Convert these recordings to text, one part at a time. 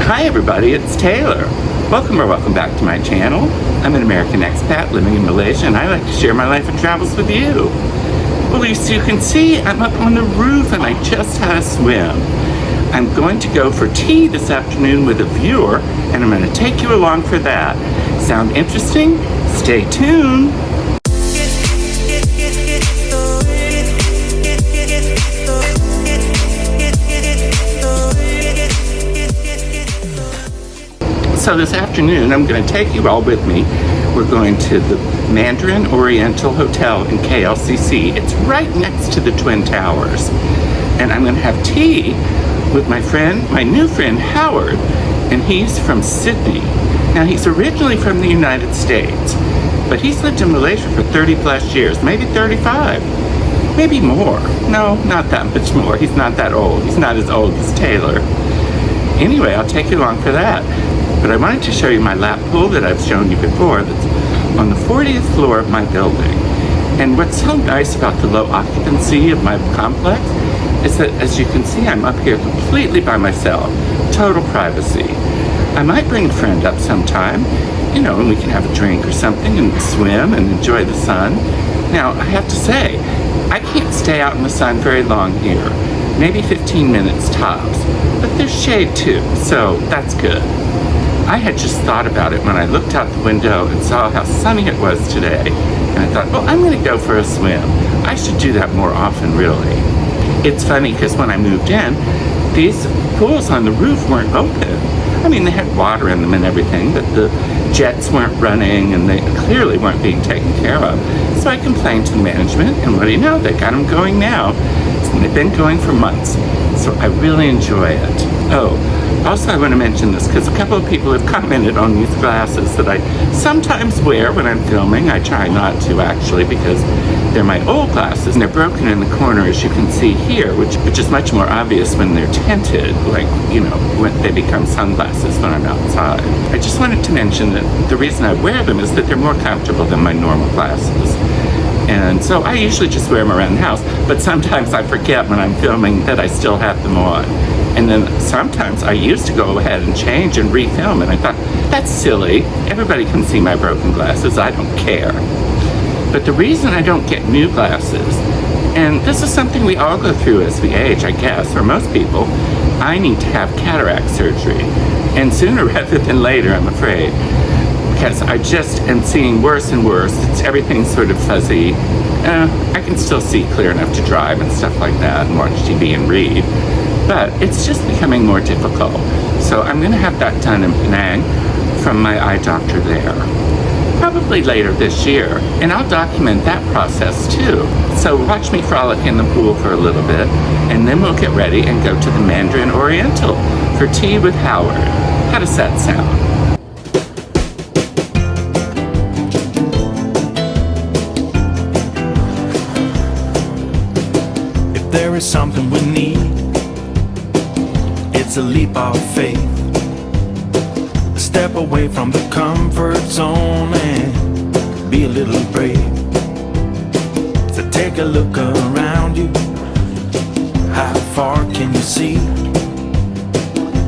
Hi everybody, it's Taylor. Welcome back to my channel. I'm an American expat living in Malaysia, and I like to share my life and travels with you. Well, as you can see, I'm up on the roof and I just had a swim. I'm going to go for tea this afternoon with a viewer, and I'm going to take you along for that. Sound interesting? Stay tuned. So this afternoon, I'm going to take you all with me. We're going to the Mandarin Oriental Hotel in KLCC. It's right next to the Twin Towers. And I'm going to have tea with my new friend, Howard, and he's from Sydney. Now, he's originally from the United States, but he's lived in Malaysia for 30 plus years, maybe 35, maybe more. No, not that much more. He's not that old. He's not as old as Taylor. Anyway, I'll take you along for that. But I wanted to show you my lap pool that I've shown you before that's on the 40th floor of my building. And what's so nice about the low occupancy of my complex is that, as you can see, I'm up here completely by myself, total privacy. I might bring a friend up sometime, you know, and we can have a drink or something and swim and enjoy the sun. Now, I have to say, I can't stay out in the sun very long here, maybe 15 minutes tops, but there's shade too, so that's good. I had just thought about it when I looked out the window and saw how sunny it was today. And I thought, well, I'm going to go for a swim. I should do that more often, really. It's funny because when I moved in, these pools on the roof weren't open. I mean, they had water in them and everything, but the jets weren't running and they clearly weren't being taken care of. So I complained to the management, and what do you know? They got them going now. And they've been going for months. So I really enjoy it. Oh, also I want to mention this because a couple of people have commented on these glasses that I sometimes wear when I'm filming. I try not to, actually, because they're my old glasses and they're broken in the corner, as you can see here, which is much more obvious when they're tinted, like, you know, when they become sunglasses when I'm outside. I just wanted to mention that the reason I wear them is that they're more comfortable than my normal glasses. And so I usually just wear them around the house, but sometimes I forget when I'm filming that I still have them on. And then sometimes I used to go ahead and change and refilm, and I thought, that's silly. Everybody can see my broken glasses. I don't care. But the reason I don't get new glasses, and this is something we all go through as we age, I guess, or most people, I need to have cataract surgery. And sooner rather than later, I'm afraid. Because I just am seeing worse and worse. Everything's sort of fuzzy. I can still see clear enough to drive and stuff like that and watch TV and read. But it's just becoming more difficult. So I'm going to have that done in Penang from my eye doctor there. Probably later this year. And I'll document that process too. So watch me frolic in the pool for a little bit. And then we'll get ready and go to the Mandarin Oriental for tea with Howard. How does that sound? There is something we need. It's a leap of faith. A step away from the comfort zone and be a little brave. So take a look around you. How far can you see?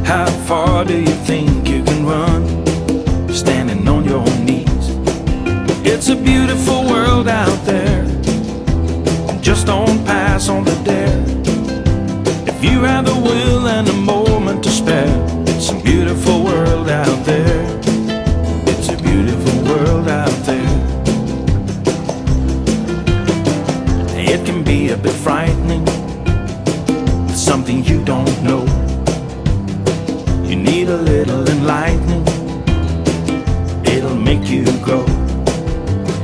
How far do you think you can run? Standing on your knees. It's a beautiful world out there. Just don't pass on the dare. If you have the will and a moment to spare, it's a beautiful world out there. It's a beautiful world out there. It can be a bit frightening, something you don't know. You need a little enlightening. It'll make you grow.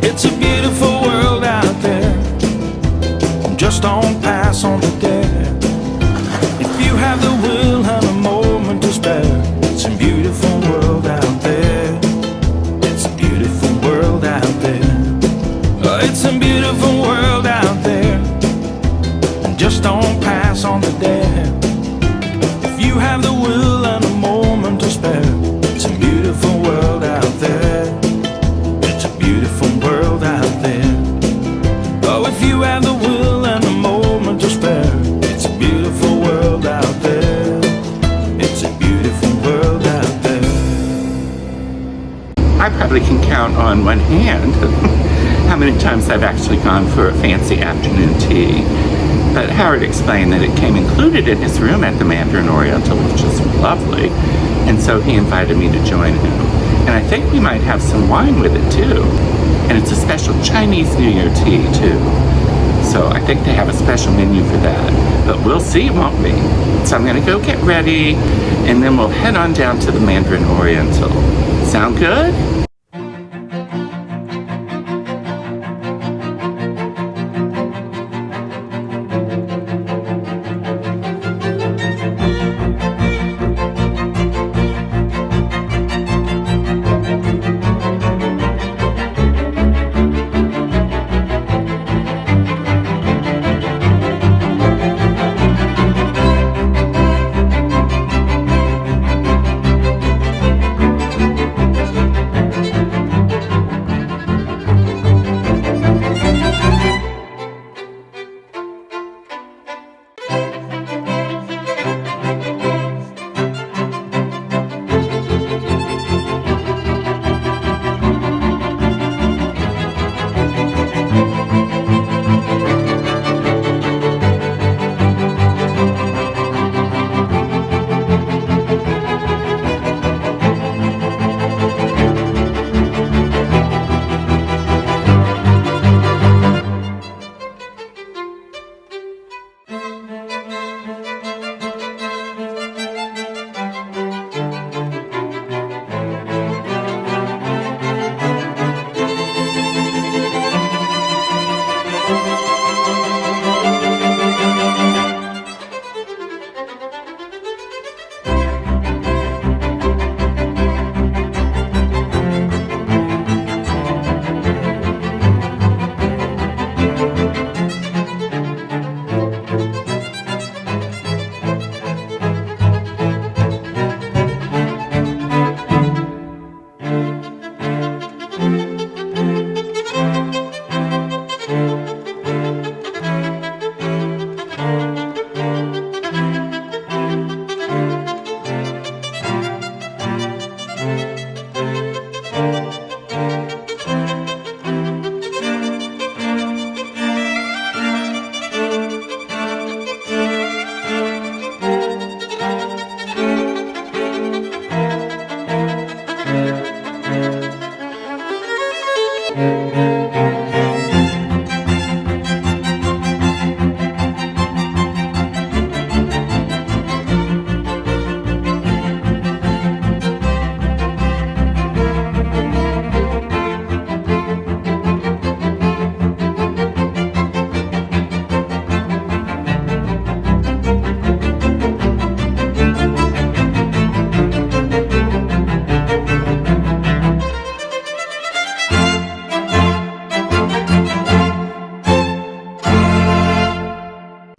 It's a beautiful world out there. Just don't pass on the dare. If you have the will and a moment to spare, it's a beautiful world out there. It's a beautiful world out there. Oh, it's a beautiful world out there. Just don't pass on the dare. If you have the will and a moment to spare, it's a beautiful world out there. It's a beautiful world out there. Oh, if you have the will and a moment to spare, I probably can count on one hand how many times I've actually gone for a fancy afternoon tea. But Howard explained that it came included in his room at the Mandarin Oriental, which is lovely, and so he invited me to join him. And I think we might have some wine with it too. And it's a special Chinese New Year tea too. So I think they have a special menu for that. But we'll see, won't we? So I'm gonna go get ready, and then we'll head on down to the Mandarin Oriental. Sound good?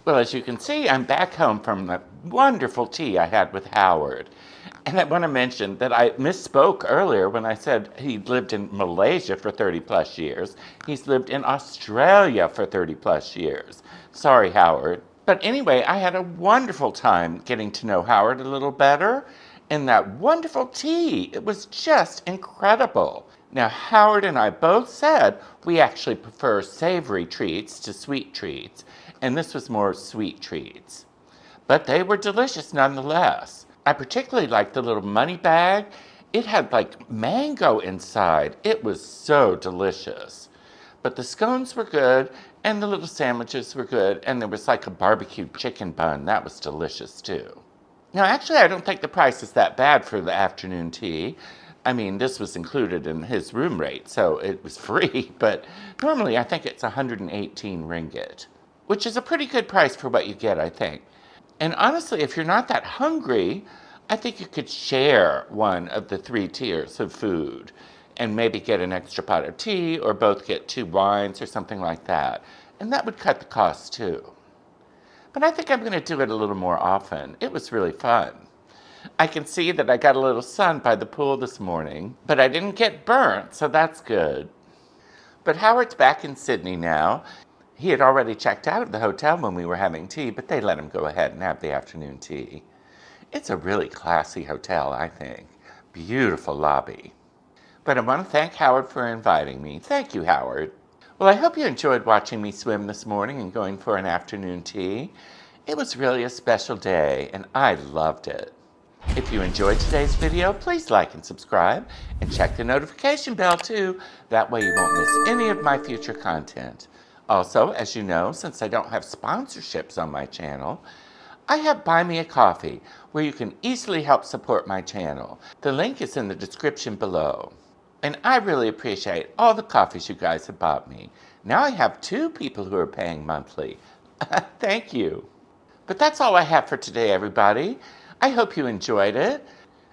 Well, as you can see, I'm back home from the wonderful tea I had with Howard. And I want to mention that I misspoke earlier when I said he lived in Malaysia for 30 plus years. He's lived in Australia for 30 plus years. Sorry, Howard. But anyway, I had a wonderful time getting to know Howard a little better. And that wonderful tea, it was just incredible. Now, Howard and I both said we actually prefer savory treats to sweet treats, and this was more sweet treats. But they were delicious nonetheless. I particularly liked the little money bag. It had like mango inside. It was so delicious. But the scones were good, and the little sandwiches were good, and there was like a barbecued chicken bun. That was delicious too. Now, actually, I don't think the price is that bad for the afternoon tea. I mean, this was included in his room rate, so it was free, but normally I think it's 118 ringgit, which is a pretty good price for what you get, I think. And honestly, if you're not that hungry, I think you could share one of the 3 tiers of food and maybe get an extra pot of tea or both get 2 wines or something like that. And that would cut the cost too. But I think I'm going to do it a little more often. It was really fun. I can see that I got a little sun by the pool this morning, but I didn't get burnt, so that's good. But Howard's back in Sydney now. He had already checked out of the hotel when we were having tea, but they let him go ahead and have the afternoon tea. It's a really classy hotel, I think. Beautiful lobby. But I want to thank Howard for inviting me. Thank you, Howard. Well, I hope you enjoyed watching me swim this morning and going for an afternoon tea. It was really a special day, and I loved it. If you enjoyed today's video, please like and subscribe, and check the notification bell too. That way you won't miss any of my future content. Also, as you know, since I don't have sponsorships on my channel, I have Buy Me a Coffee, where you can easily help support my channel. The link is in the description below. And I really appreciate all the coffees you guys have bought me. Now I have 2 people who are paying monthly. Thank you. But that's all I have for today, everybody. I hope you enjoyed it.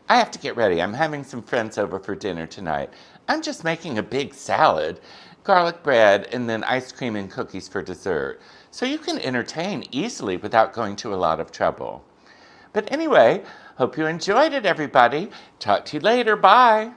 I have to get ready. I'm having some friends over for dinner tonight. I'm just making a big salad, garlic bread, and then ice cream and cookies for dessert. So you can entertain easily without going to a lot of trouble. But anyway, hope you enjoyed it, everybody. Talk to you later. Bye.